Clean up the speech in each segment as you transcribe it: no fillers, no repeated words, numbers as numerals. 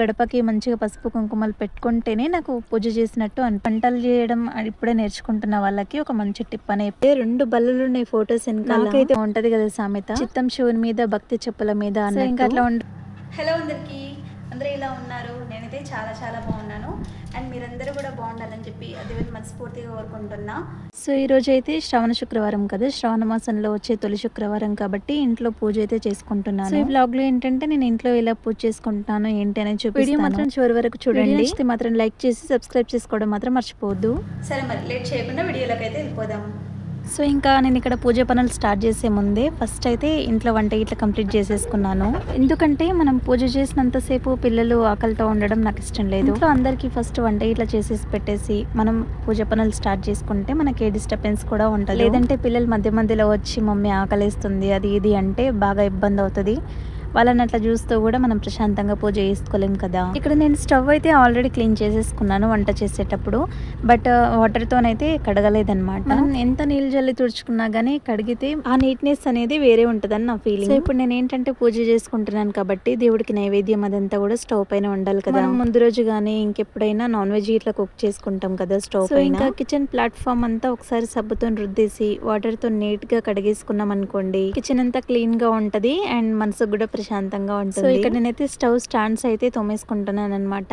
గడపకి మంచిగా పసుపు కుంకుమలు పెట్టుకుంటేనే నాకు పూజ చేసినట్టు వంటలు చేయడం ఇప్పుడే నేర్చుకుంటున్న వాళ్ళకి ఒక మంచి టిప్ అనే 2 బల్లలు ఉన్నాయి ఫొటోస్ వెనకాల. నాకైతే ఉంటది కదా సామెత, చిత్తం శివుని మీద భక్తి చెప్పుల మీద ఇంకా అట్లా హలో అందరికీ, అందరూ ఇలా ఉన్నారు. నేనైతే చాలా చాలా బాగున్నాను. అండ్ మీరందరూ కూడా బాగుండాలని చెప్పి దేవుని మనస్ఫూర్తిగా కోరుకుంటున్నా. సో ఈరోజు అయితే శ్రావణ శుక్రవారం కదా, శ్రావణ మాసంలో వచ్చే తొలి శుక్రవారం కాబట్టి ఇంట్లో పూజ అయితే చేసుకుంటున్నాను. సో ఈ వ్లాగ్లో ఏంటంటే నేను ఇంట్లో ఎలా పూజ చేసుకుంటున్నాను ఏంటి అనేది చూపిస్తాను. వీడియో మాత్రం చివరి వరకు చూడండి. మాత్రం లైక్ చేసి సబ్స్క్రైబ్ చేసుకోవడం మాత్రం మర్చిపోవద్దు. సరే మరి లేట్ చేయకుండా వీడియోలోకి అయితే వెళ్ళిపోదాం. సో ఇంకా నేను ఇక్కడ పూజ పనులు స్టార్ట్ చేసే ముందే ఫస్ట్ అయితే ఇంట్లో వంట ఇట్లా కంప్లీట్ చేసేసుకున్నాను. ఎందుకంటే మనం పూజ చేసినంతసేపు పిల్లలు ఆకలితో ఉండడం నాకు ఇష్టం లేదు. ఇంట్లో అందరికీ ఫస్ట్ వంట ఇట్లా చేసేసి పెట్టేసి మనం పూజ పనులు స్టార్ట్ చేసుకుంటే మనకి ఏ డిస్టర్బెన్స్ కూడా ఉంటుంది. లేదంటే పిల్లలు మధ్య మధ్యలో వచ్చి మమ్మీ ఆకలిస్తుంది అది ఇది అంటే బాగా ఇబ్బంది అవుతుంది. వాళ్ళని అట్లా చూస్తూ కూడా మనం ప్రశాంతంగా పూజ చేసుకోలేం కదా. ఇక్కడ నేను స్టవ్ అయితే ఆల్రెడీ క్లీన్ చేసేసుకున్నాను వంట చేసేటప్పుడు. బట్ వాటర్తోనైతే కడగలేదన్నమాట. మనం ఎంత నీళ్ళు జల్లి తుడుచుకున్నా కానీ కడిగితే ఆ నీట్నెస్ అనేది వేరే ఉంటుందని నా ఫీలింగ్. సో ఇప్పుడు నేను ఏంటంటే పూజ చేసుకుంటున్నాను కాబట్టి దేవుడికి నైవేద్యం అదంతా కూడా స్టవ్ పైన ఉండాలి కదా. మనం ముందు రోజు కానీ ఇంకెప్పుడైనా నాన్ వెజ్ ఇట్లా కుక్ చేసుకుంటాం కదా స్టవ్ పైన. ఇంకా కిచెన్ ప్లాట్ఫామ్ అంతా ఒకసారి సబ్బుతో రుద్దేసి వాటర్తో నీట్ గా కడిగేసుకున్నాం అనుకోండి, కిచెన్ అంతా క్లీన్ గా ఉంటది అండ్ మనసుకు కూడా ప్రశాంతంగా ఉంటుంది. సో ఇక్కడ నేనైతే స్టవ్ స్టాండ్స్ అయితే తోమేసుకుంటున్నాను అనమాట.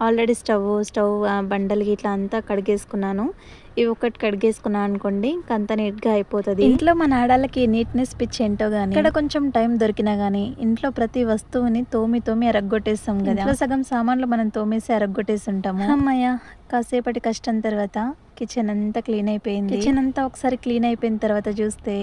ఆల్రెడీ స్టవ్ బండలు ఇట్లా అంతా కడిగేసుకున్నాను. ఇవి ఒకటి కడిగేసుకున్నాను అనుకోండి ఇంకా అంత నీట్గా అయిపోతుంది. ఇంట్లో మన ఆడాలకి నీట్నెస్ పిచ్చి ఏంటో కానీ ఇక్కడ కొంచెం టైం దొరికినా కానీ ఇంట్లో ప్రతి వస్తువుని తోమి అరగ్గొట్టేస్తాం కదా. సగం సామాన్లు మనం తోమేసి అరగ్గొట్టేసి ఉంటాము. అమ్మయ్య కాసేపటి కష్టం తర్వాత కిచెన్ అంతా క్లీన్ అయిపోయింది. కిచెన్ అంతా ఒకసారి క్లీన్ అయిపోయిన తర్వాత చూస్తే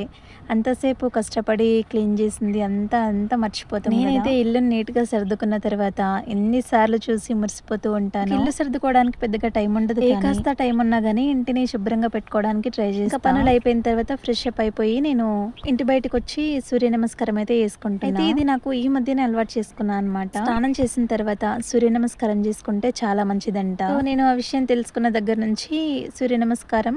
అంతసేపు కష్టపడి క్లీన్ చేసింది అంతా మర్చిపోతాం. నేనైతే ఇల్లు నీట్ గా సర్దుకున్న తర్వాత ఎన్నిసార్లు చూసి మురిసిపోతూ ఉంటాను. ఇల్లు సర్దుకోవడానికి పెద్దగా టైం ఉండదు, కాస్త టైం ఉన్నా గానీ ఇంటిని శుభ్రంగా పెట్టుకోవడానికి ట్రై చేస్తాను. పనులు అయిపోయిన తర్వాత ఫ్రెష్ అప్ అయిపోయి నేను ఇంటి బయటకు వచ్చి సూర్య నమస్కారం అయితే చేసుకుంటాను. అయితే ఇది నాకు ఈ మధ్యనే అలవాటు చేసుకున్నాను అనమాట. స్నానం చేసిన తర్వాత సూర్య నమస్కారం చేసుకుంటే చాలా మంచిదంట. నేను ఆ విషయం తెలుసుకున్న దగ్గర నుంచి సూర్య నమస్కారం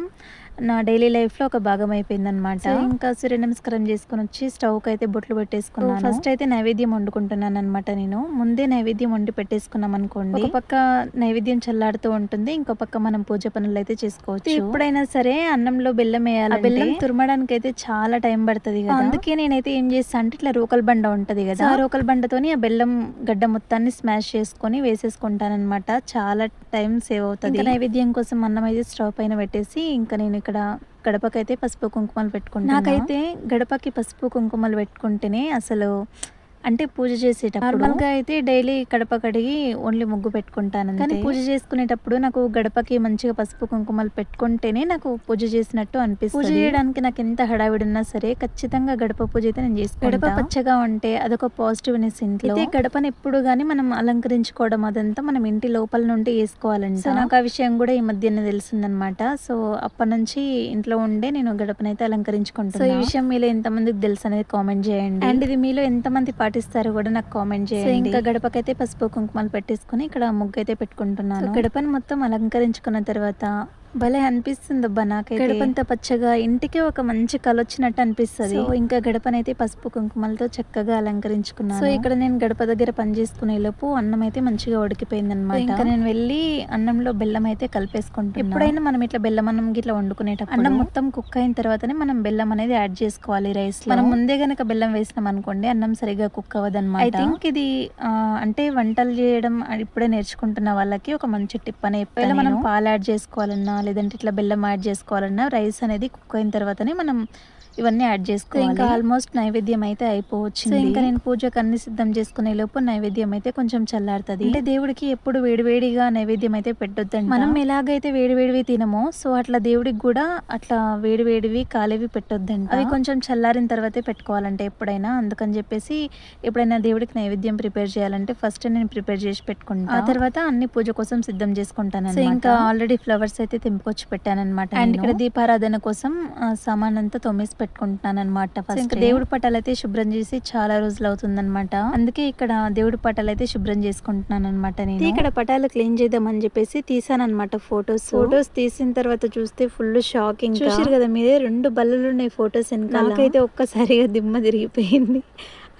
నా డైలీ లైఫ్లో ఒక భాగం అయిపోయింది అనమాట. ఇంకా సూర్య నమస్కారం చేసుకుని వచ్చి స్టవ్కి అయితే బొట్లు పెట్టేసుకున్నాను. ఫస్ట్ అయితే నైవేద్యం వండుకుంటున్నాను అనమాట. నేను ముందే నైవేద్యం వండి పెట్టేసుకున్నాం అనుకోండి, ఒక పక్క నైవేద్యం చల్లాడుతూ ఉంటుంది, ఇంకో పక్క మనం పూజ పనులు అయితే చేసుకోవచ్చు. ఎప్పుడైనా సరే అన్నంలో బెల్లం వేయాలి, బెల్లం తురమడానికి అయితే చాలా టైం పడుతుంది కదా. అందుకే నేనైతే ఏం చేస్తాను అంటే ఇట్లా రోకల్ బండ ఉంటది కదా, ఆ రోకల్ బండతోని ఆ బెల్లం గడ్డ మొత్తాన్ని స్మాష్ చేసుకొని వేసేసుకుంటాను అనమాట. చాలా టైం సేవ్ అవుతుంది. నైవేద్యం కోసం అన్నం అయితే స్టవ్ పైన పెట్టేసి ఇంకా నేను ఇక్కడ గడపకైతే పసుపు కుంకుమలు పెట్టుకుంటాను. నాకైతే గడపకి పసుపు కుంకుమలు పెట్టుకుంటేనే అసలు అంటే పూజ చేసేటప్పుడు నార్మల్గా అయితే డైలీ గడప కడిగి ఓన్లీ ముగ్గు పెట్టుకుంటాను, కానీ పూజ చేసుకునేటప్పుడు నాకు గడపకి మంచిగా పసుపు కుంకుమలు పెట్టుకుంటేనే నాకు పూజ చేసినట్టు అనిపిస్తుంది. పూజ చేయడానికి నాకు ఎంత హడావిడి ఉన్నా సరే ఖచ్చితంగా గడప పూజ అయితే నేను చేసుకుంటాను. గడప పచ్చగా ఉంటే అదొక పాజిటివ్నెస్ ఇంట్లో. అయితే గడపని ఎప్పుడు కానీ మనం అలంకరించుకోవడం అదంతా మనం ఇంటి లోపల నుండి వేసుకోవాలంట. సో నాకు ఆ విషయం కూడా ఈ మధ్యనే తెలిసిందనమాట. సో అప్పటి నుంచి ఇంట్లో ఉండే నేను గడపనైతే అలంకరించుకుంటాను. సో ఈ విషయం మీలో ఎంతమందికి తెలుసు అనేది కామెంట్ చేయండి. అండ్ ఇది మీలో ఎంతమంది పాటిస్తారో కూడా నాకు కామెంట్ చేయండి. ఇంకా గడపకైతే పసుపు కుంకుమలు పెట్టేసుకుని ఇక్కడ ముగ్గు అయితే పెట్టుకుంటున్నాను. గడపని మొత్తం అలంకరించుకున్న తర్వాత భలే అనిపిస్తుంది అబ్బా నాకైతే. గడపంతా పచ్చగా ఇంటికి ఒక మంచి కలొచ్చినట్టు అనిపిస్తుంది. సో ఇంకా గడపనైతే పసుపు కుంకుమలతో చక్కగా అలంకరించుకున్నాను. సో ఇక్కడ నేను గడప దగ్గర పని చేసుకునే లోపు అన్నం అయితే మంచిగా ఉడికిపోయింది అనమాట. ఇంకా నేను వెళ్ళి అన్నంలో బెల్లం అయితే కలిపేసుకుంటాను. ఎప్పుడైనా మనం ఇట్లా బెల్లం అన్నం ఇట్లా వండుకునేటప్పుడు అన్నం మొత్తం కుక్ అయిన తర్వాతనే మనం బెల్లం అనేది యాడ్ చేసుకోవాలి రైస్ లో. మనం ముందే గనక బెల్లం వేసినాం అనుకోండి అన్నం సరిగా కుక్ అవ్వదు అనమాట. ఐ థింక్ ఇది అంటే వంటలు చేయడం ఇప్పుడే నేర్చుకుంటున్న వాళ్ళకి ఒక మంచి టిప్ అనే చెప్పాలి. మనం పాలు యాడ్ చేసుకోవాలన్నా లేదంటే ఇట్లా బెల్లం యాడ్ చేసుకోవాలన్నా రైస్ అనేది కుక్ అయిన తర్వాతనే మనం ఇవన్నీ యాడ్ చేసుకోవాలి. ఇంకా ఆల్మోస్ట్ నైవేద్యం అయితే అయిపోవచ్చు. ఇంకా నేను పూజకు అన్ని సిద్ధం చేసుకునే లోపు నైవేద్యం అయితే కొంచెం చల్లారుతుంది. అంటే దేవుడికి ఎప్పుడు వేడివేడిగా నైవేద్యం అయితే పెట్టొద్దండి. మనం ఎలాగైతే వేడివేడివి తినమో సో అట్లా దేవుడికి కూడా అట్లా వేడివేడివి కాలేవి పెట్టొద్దంట. అవి కొంచెం చల్లారిన తర్వాతే పెట్టుకోవాలంటే ఎప్పుడైనా. అందుకని చెప్పేసి ఎప్పుడైనా దేవుడికి నైవేద్యం ప్రిపేర్ చేయాలంటే ఫస్ట్ నేను ప్రిపేర్ చేసి పెట్టుకుంటాను, ఆ తర్వాత అన్ని పూజ కోసం సిద్ధం చేసుకుంటాను. సో ఇంకా ఆల్రెడీ ఫ్లవర్స్ అయితే తెంపుకొచ్చి పెట్టాను అనమాట. అండ్ ఇక్కడ దీపారాధన కోసం సామాన్ అంతా తొమ్మేసి పెట్టుకుంటున్నాను అనమాట. ఫస్ట్ దేవుడి పటాలు అయితే శుభ్రం చేసి చాలా రోజులు అవుతుంది అనమాట. అందుకే ఇక్కడ దేవుడి పటాలు అయితే శుభ్రం చేసుకుంటున్నాను అనమాట. నేను ఇక్కడ పటాలు క్లీన్ చేద్దామని చెప్పేసి తీసాను అనమాట ఫొటోస్ తీసిన తర్వాత చూస్తే ఫుల్ షాకింగ్. చూసారు కదా మీరే 2 బల్లలు ఉన్నాయి ఫొటోస్ వెనకాల. నాకైతే ఒక్కసారిగా దిమ్మ తిరిగిపోయింది.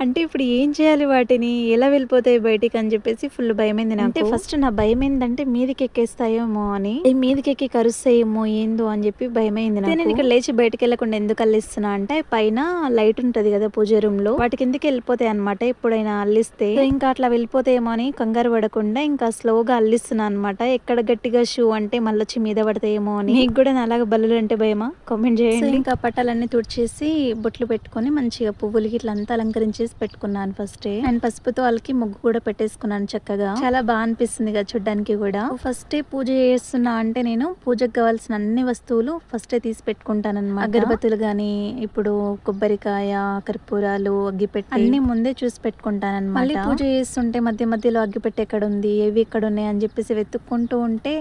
అంటే ఇప్పుడు ఏం చేయాలి వాటిని? ఎలా వెళ్ళిపోతాయి బయటికి అని చెప్పేసి ఫుల్ భయమైంది నాకు. అంటే ఫస్ట్ నా భయం ఏందంటే మీదకి ఎక్కేస్తాయేమో అని. మీదకెక్కి కరుస్తాయేమో ఏందో అని చెప్పి భయమైంది నాకు. నేను ఇక్కడ లేచి బయటికి వెళ్ళకుండా ఎందుకు అల్లిస్తున్నా అంటే పైన లైట్ ఉంటది కదా పూజ రూమ్ లో, వాటి కిందకి వెళ్ళిపోతాయి అనమాట ఎప్పుడైనా అల్లిస్తే. సో ఇంకా అట్లా వెళ్ళిపోతాయేమో అని కంగారు పడకుండా ఇంకా స్లోగా అల్లిస్తున్నా అనమాట. ఎక్కడ గట్టిగా షూ అంటే మళ్ళీ వచ్చి మీద పడతాయేమో అని. మీకు కూడా అలాగే బల్లులు అంటే భయమా? కామెంట్ చేయండి. ఇంకా పట్టాలన్నీ తుడిచేసి బొట్లు పెట్టుకొని మంచిగా పువ్వులకి ఇట్లా అంతా అలంకరించేసి పెట్టుకున్నాను ఫస్ట్. అండ్ పసుపుతో వాళ్ళకి ముగ్గు కూడా పెట్టేసుకున్నాను చక్కగా. చాలా బాగా అనిపిస్తుంది కదా చూడ్డానికి కూడా. ఫస్ట్ పూజ చేస్తున్నా అంటే నేను పూజకు కావాల్సిన అన్ని వస్తువులు ఫస్ట్ తీసి పెట్టుకుంటాను అనమాట. అగరబత్తులు గానీ, ఇప్పుడు కొబ్బరికాయ, కర్పూరాలు, అగ్గిపెట్టి అన్ని ముందే చూసి పెట్టుకుంటాను అనమాట. మళ్ళీ పూజ చేస్తుంటే మధ్య మధ్యలో అగ్గిపెట్టి ఎక్కడ ఉంది, ఏవి ఎక్కడ ఉన్నాయి అని చెప్పేసి వెతుక్కుంటూ ఉంటే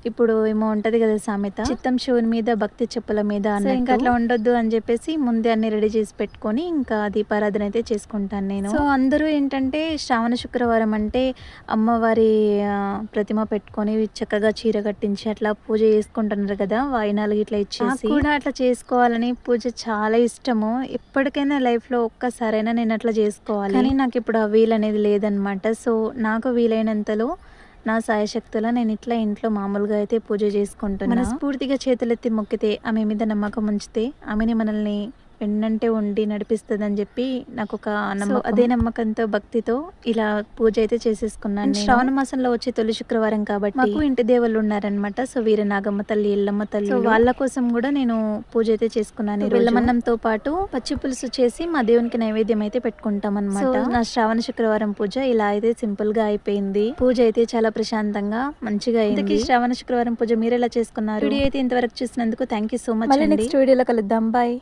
ఇప్పుడు ఏమో ఉంటది కదా సామెత, చిత్తం శివుని మీద భక్తి చెప్పుల మీద. ఇంకా అట్లా ఉండొద్దు అని చెప్పేసి ముందే అన్ని రెడీ చేసి పెట్టుకొని ఇంకా దీపారాధన అయితే చేసుకుంటాను నేను. సో అందరూ ఏంటంటే శ్రావణ శుక్రవారం అంటే అమ్మవారి ప్రతిమ పెట్టుకొని చక్కగా చీర కట్టించి అట్లా పూజ చేసుకుంటున్నారు కదా, వాయినాలు ఇట్లా ఇచ్చేసి. కూడా అట్లా చేసుకోవాలని పూజ చాలా ఇష్టము. ఎప్పటికైనా లైఫ్ లో ఒక్కసారైనా నేను అట్లా చేసుకోవాలి, కానీ నాకు ఇప్పుడు ఆ వీలు అనేది లేదనమాట. సో నాకు వీలైనంతలో నా సాయశక్తులా నేను ఇట్లా ఇంట్లో మామూలుగా అయితే పూజ చేసుకుంటున్నాను. మనస్ఫూర్తిగా చేతులెత్తి మొక్కితే, ఆమె మీద నమ్మకం ఉంచితే ఆమెని మనల్ని వెన్నంటే ఉండి నడిపిస్తుందని చెప్పి నాకు ఒక నమ్మకం. అదే నమ్మకంతో భక్తితో ఇలా పూజ అయితే చేసేసుకున్నాను. శ్రావణ మాసంలో వచ్చే తొలి శుక్రవారం కాబట్టి మాకు ఇంటి దేవుళ్ళు ఉన్నారనమాట. సో వీర నాగమ్మ తల్లి, ఎల్లమ్మ తల్లి, సో వాళ్ళ కోసం కూడా నేను పూజ అయితే చేసుకున్నాను. బెల్లమన్నంతో పాటు పచ్చి పులుసు చేసి మా దేవునికి నైవేద్యం అయితే పెట్టుకుంటాం అనమాట. నా శ్రావణ శుక్రవారం పూజ ఇలా అయితే సింపుల్ గా అయిపోయింది. పూజ అయితే చాలా ప్రశాంతంగా మంచిగా అయింది. శ్రావణ శుక్రవారం పూజ మీరు ఎలా చేసుకున్నారు? వీడియో అయితే ఇంతవరకు చూసినందుకు thank you so much. Next వీడియోలో కలుద్దాం. బాయ్.